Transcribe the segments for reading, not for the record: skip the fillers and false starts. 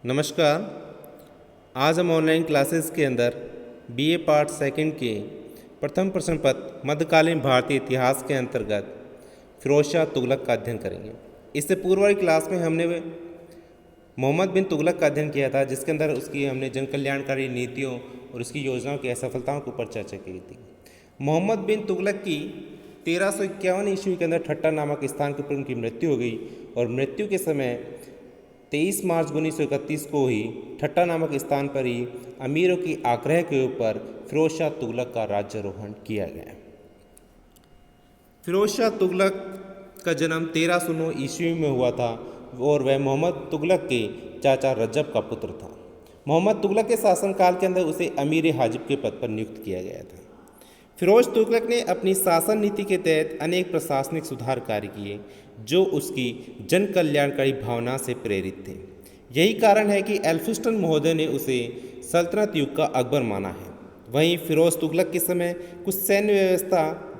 नमस्कार। आज हम ऑनलाइन क्लासेस के अंदर बीए पार्ट सेकंड के प्रथम प्रश्न पत्र मध्यकालीन भारतीय इतिहास के अंतर्गत फिरोज शाह तुगलक का अध्ययन करेंगे। इससे पूर्व वाली क्लास में हमने मोहम्मद बिन तुगलक का अध्ययन किया था, जिसके अंदर उसकी हमने जन कल्याणकारी नीतियों और उसकी योजनाओं की असफलताओं के ऊपर चर्चा की थी। मोहम्मद बिन तुगलक की 1351 ईस्वी के अंदर ठट्टा नामक स्थान के ऊपर उनकी मृत्यु हो गई और मृत्यु के समय 23 मार्च 1931 को ही ठट्टा नामक स्थान पर ही अमीरों की आग्रह के ऊपर फिरोज शाह तुगलक का राज्यारोहण किया गया। फिरोज शाह तुगलक का जन्म 1309 ईस्वी में हुआ था और वह मोहम्मद तुगलक के चाचा रजब का पुत्र था। मोहम्मद तुगलक के शासनकाल के अंदर उसे अमीर हाजिब के पद पर नियुक्त किया गया था। फिरोज तुगलक ने अपनी शासन नीति के तहत अनेक प्रशासनिक सुधार कार्य किए जो उसकी जन कल्याणकारी भावना से प्रेरित थे। यही कारण है कि एल्फिस्टन महोदय ने उसे सल्तनत युग का अकबर माना है। वहीं फिरोज तुगलक के समय कुछ सैन्य व्यवस्था,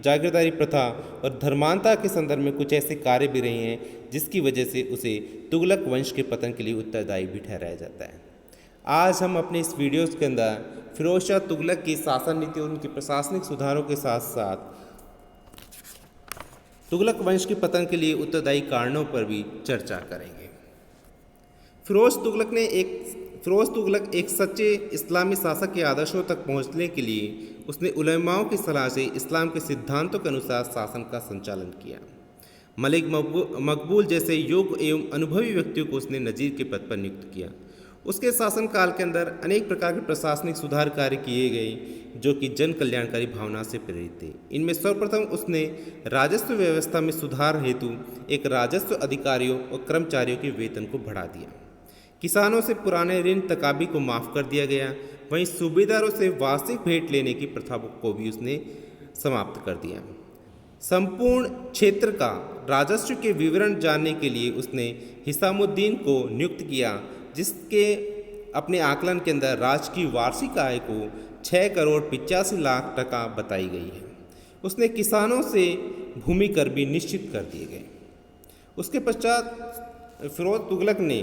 जागीरदारी प्रथा और धर्मांतता के संदर्भ में कुछ ऐसे कार्य भी रहे हैं जिसकी वजह से उसे तुगलक वंश के पतन के लिए उत्तरदायी भी ठहराया जाता है। आज हम अपने इस वीडियोज़ के अंदर फिरोज शाह तुगलक की शासन नीति और उनके प्रशासनिक सुधारों के साथ साथ तुगलक वंश के पतन के लिए उत्तरदायी कारणों पर भी चर्चा करेंगे। फिरोज तुगलक एक सच्चे इस्लामी शासक के आदर्शों तक पहुंचने के लिए उसने उलमाओं की सलाह से इस्लाम के सिद्धांतों के अनुसार शासन का संचालन किया। मलिक मकबूल जैसे योग्य एवं अनुभवी व्यक्तियों को उसने नजीर के पद पर नियुक्त किया। उसके शासनकाल के अंदर अनेक प्रकार के प्रशासनिक सुधार कार्य किए गए जो कि जन कल्याणकारी भावना से प्रेरित थे। इनमें सर्वप्रथम उसने राजस्व व्यवस्था में सुधार हेतु एक राजस्व अधिकारियों और कर्मचारियों के वेतन को बढ़ा दिया। किसानों से पुराने ऋण तकाबी को माफ़ कर दिया गया। वहीं सूबेदारों से वार्षिक भेंट लेने की प्रथा को भी उसने समाप्त कर दिया। संपूर्ण क्षेत्र का राजस्व के विवरण जानने के लिए उसने हिसामुद्दीन को नियुक्त किया, जिसके अपने आकलन के अंदर राज्य की वार्षिक आय को 6 करोड़ 85 लाख टका बताई गई है। उसने किसानों से भूमि कर भी निश्चित कर दिए गए। उसके पश्चात फिरोज तुगलक ने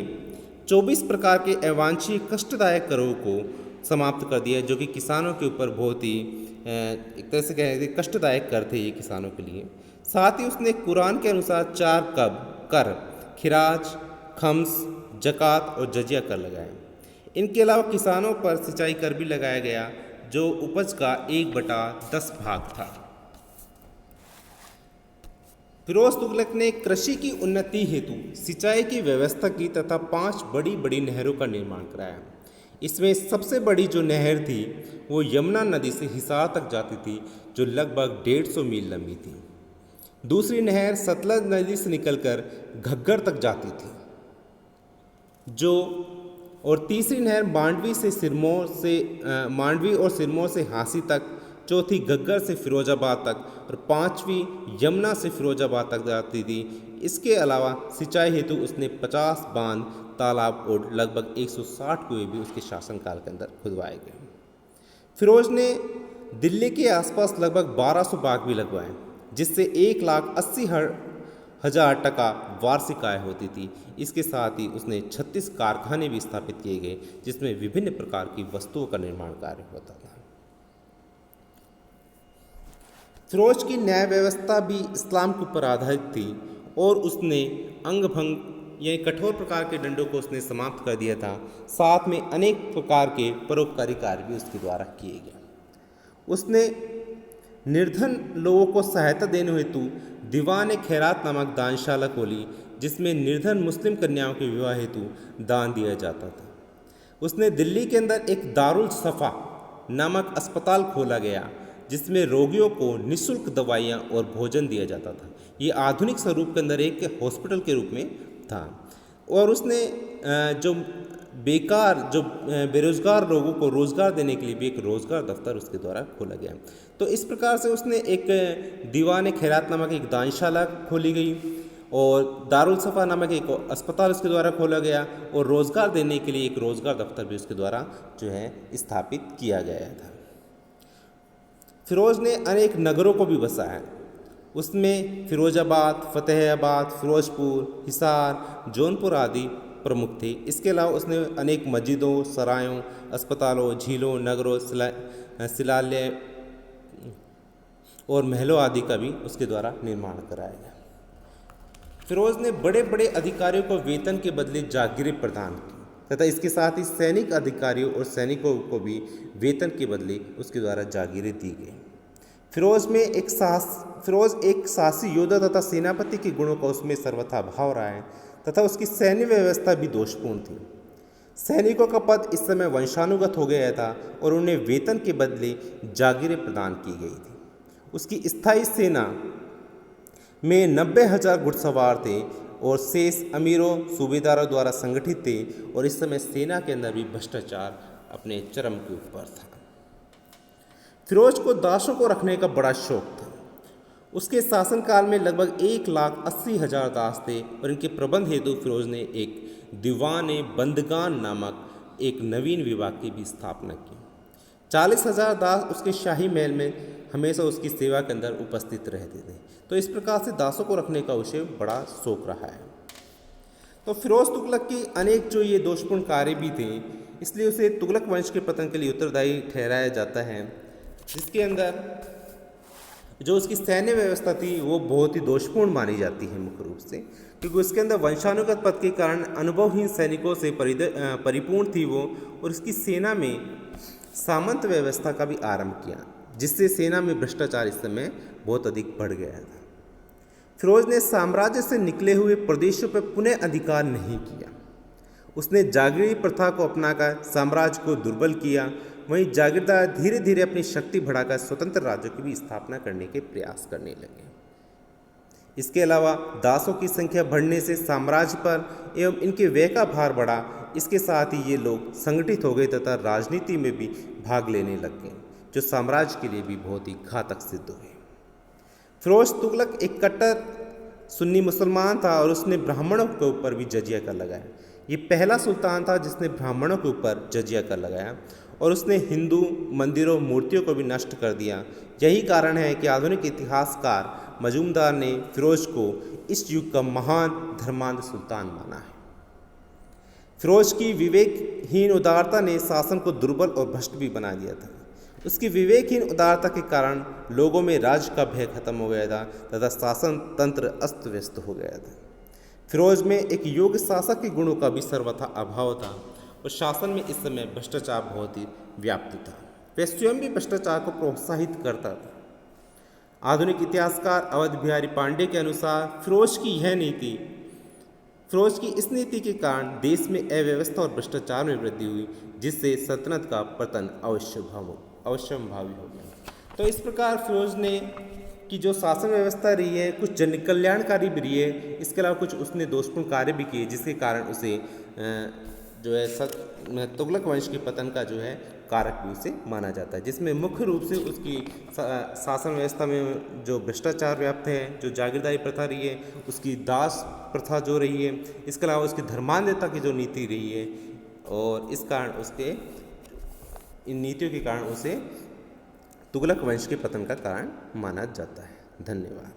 24 प्रकार के अवांछनीय कष्टदायक करों को समाप्त कर दिया, जो कि किसानों के ऊपर बहुत ही एक तरह से कहें कष्टदायक कर थे ये किसानों के लिए। साथ ही उसने कुरान के अनुसार 4 कर खिराज, खम्स, जक़ात और जजिया कर लगाए। इनके अलावा किसानों पर सिंचाई कर भी लगाया गया जो उपज का 1/10 भाग था। फिरोज तुगलक ने कृषि की उन्नति हेतु सिंचाई की व्यवस्था की तथा 5 बड़ी बड़ी नहरों का निर्माण कराया। इसमें सबसे बड़ी जो नहर थी वो यमुना नदी से हिसार तक जाती थी, जो लगभग 150 मील लंबी थी। दूसरी नहर सतलज नदी से निकलकर घग्गर तक जाती थी और तीसरी नहर मांडवी और सिरमौर से हांसी तक, चौथी घग्गर से फिरोजाबाद तक और 5वीं यमुना से फिरोजाबाद तक जाती थी। इसके अलावा सिंचाई हेतु उसने 50 बांध, तालाब और लगभग 160 कुएं भी उसके शासनकाल के अंदर खुदवाए गए। फिरोज ने दिल्ली के आसपास लगभग 1200 बाग भी लगवाए, जिससे 1,80,000 टका वार्षिक आय होती थी। इसके साथ ही उसने 36 कारखाने भी स्थापित किए गए जिसमें विभिन्न प्रकार की वस्तुओं का निर्माण कार्य होता था। फिरोज की न्याय व्यवस्था भी इस्लाम के ऊपर आधारित थी और उसने अंग भंग यानी कठोर प्रकार के दंडों को उसने समाप्त कर दिया था। साथ में अनेक प्रकार के परोपकारी कार्य भी उसके द्वारा किए गए। उसने निर्धन लोगों को सहायता देने हेतु दीवान खैरात नामक दानशाला खोली, जिसमें निर्धन मुस्लिम कन्याओं के विवाह हेतु दान दिया जाता था। उसने दिल्ली के अंदर एक दारुल सफ़ा नामक अस्पताल खोला गया, जिसमें रोगियों को निःशुल्क दवाइयाँ और भोजन दिया जाता था। ये आधुनिक स्वरूप के अंदर एक हॉस्पिटल के रूप में था। और उसने जो बेरोजगार लोगों को रोज़गार देने के लिए भी एक रोज़गार दफ्तर उसके द्वारा खोला गया। तो इस प्रकार से उसने एक दीवान खैरात नामक एक दानशाला खोली गई और दारुल सफ़ा नामक एक अस्पताल उसके द्वारा खोला गया और रोज़गार देने के लिए एक रोज़गार दफ्तर भी उसके द्वारा जो है स्थापित किया गया था। फिरोज ने अनेक नगरों को भी बसाया। उसमें फिरोजाबाद, फतेहाबाद, फिरोजपुर, हिसार, जौनपुर आदि प्रमुख थे। इसके अलावा उसने अनेक मस्जिदों, सरायों, अस्पतालों, झीलों, नगरों, शिलालय और महलों आदि का भी उसके द्वारा निर्माण कराया गया। फिरोज ने बड़े बड़े अधिकारियों को वेतन के बदले जागीरें प्रदान की तथा इसके साथ ही सैनिक अधिकारियों और सैनिकों को भी वेतन के बदले उसके द्वारा जागीरें दी गई। फिरोज एक साहसी योद्धा तथा सेनापति के गुणों का उसमें सर्वथा अभाव रहा है तथा उसकी सैन्य व्यवस्था भी दोषपूर्ण थी। सैनिकों का पद इस समय वंशानुगत हो गया था और उन्हें वेतन के बदले जागीरें प्रदान की गई थी। उसकी स्थायी सेना में 90,000 घुड़सवार थे और शेष अमीरों सूबेदारों द्वारा संगठित थे और इस समय सेना के अंदर भी भ्रष्टाचार अपने चरम के ऊपर था। फिरोज को दासों को रखने का बड़ा शौक था। उसके शासनकाल में लगभग 1,80,000 दास थे और इनके प्रबंध हेतु फिरोज ने एक दीवान बंदगान नामक एक नवीन विभाग की भी स्थापना की। 40,000 दास उसके शाही महल में हमेशा उसकी सेवा के अंदर उपस्थित रहते थे। तो इस प्रकार से दासों को रखने का उसे बड़ा शौक रहा है। तो फिरोज तुगलक की अनेक जो ये दोषपूर्ण कार्य भी थे, इसलिए उसे तुगलक वंश के पतन के लिए उत्तरदायी ठहराया जाता है, जिसके अंदर जो उसकी सैन्य व्यवस्था थी वो बहुत ही दोषपूर्ण मानी जाती है मुख्य रूप से, क्योंकि उसके अंदर वंशानुगत पद के कारण अनुभवहीन सैनिकों से परिपूर्ण थी वो, और उसकी सेना में सामंत व्यवस्था का भी आरंभ किया, जिससे सेना में भ्रष्टाचार इस समय बहुत अधिक बढ़ गया था। फिरोज ने साम्राज्य से निकले हुए प्रदेशों पर पुनः अधिकार नहीं किया। उसने जागीरी प्रथा को अपनाकर साम्राज्य को दुर्बल किया। वहीं जागीरदार धीरे धीरे अपनी शक्ति बढ़ाकर स्वतंत्र राज्यों की भी स्थापना करने के प्रयास करने लगे। इसके अलावा दासों की संख्या बढ़ने से साम्राज्य पर एवं इनके व्यय का भार बढ़ा। इसके साथ ही ये लोग संगठित हो गए तथा राजनीति में भी भाग लेने लग गए, जो साम्राज्य के लिए भी बहुत ही घातक सिद्ध हुए। फिरोज तुगलक एक कट्टर सुन्नी मुसलमान था और उसने ब्राह्मणों के ऊपर भी जजिया कर लगाया। ये पहला सुल्तान था जिसने ब्राह्मणों के ऊपर जजिया कर लगाया और उसने हिंदू मंदिरों, मूर्तियों को भी नष्ट कर दिया। यही कारण है कि आधुनिक इतिहासकार मजूमदार ने फिरोज को इस युग का महान धर्मांध सुल्तान माना है। फिरोज की विवेकहीन उदारता ने शासन को दुर्बल और भ्रष्ट भी बना दिया था। उसकी विवेकहीन उदारता के कारण लोगों में राज का भय खत्म हो गया था तथा शासन तंत्र अस्त व्यस्त हो गया था। फिरोज में एक योग्य शासक के गुणों का भी सर्वथा अभाव था और शासन में इस समय भ्रष्टाचार बहुत ही व्याप्त था। वह स्वयं भी भ्रष्टाचार को प्रोत्साहित करता था। आधुनिक इतिहासकार अवध बिहारी पांडे के अनुसार फिरोज की इस नीति के कारण देश में अव्यवस्था और भ्रष्टाचार में वृद्धि हुई, जिससे सल्तनत का पतन अवश्यंभावी हो गया। तो इस प्रकार फिरोज ने की जो शासन व्यवस्था रही है कुछ जन कल्याणकारी भी रही है। इसके अलावा कुछ उसने दोषपूर्ण कार्य भी किए, जिसके कारण उसे जो है तुगलक वंश के पतन का जो है कारक भी उसे माना जाता है, जिसमें मुख्य रूप से उसकी शासन व्यवस्था में जो भ्रष्टाचार व्याप्त है, जो जागीरदारी प्रथा रही है, उसकी दास प्रथा जो रही है, इसके अलावा उसकी धर्मांधता की जो नीति रही है, और इस कारण उसके इन नीतियों के कारण उसे तुगलक वंश के पतन का कारण माना जाता है। धन्यवाद।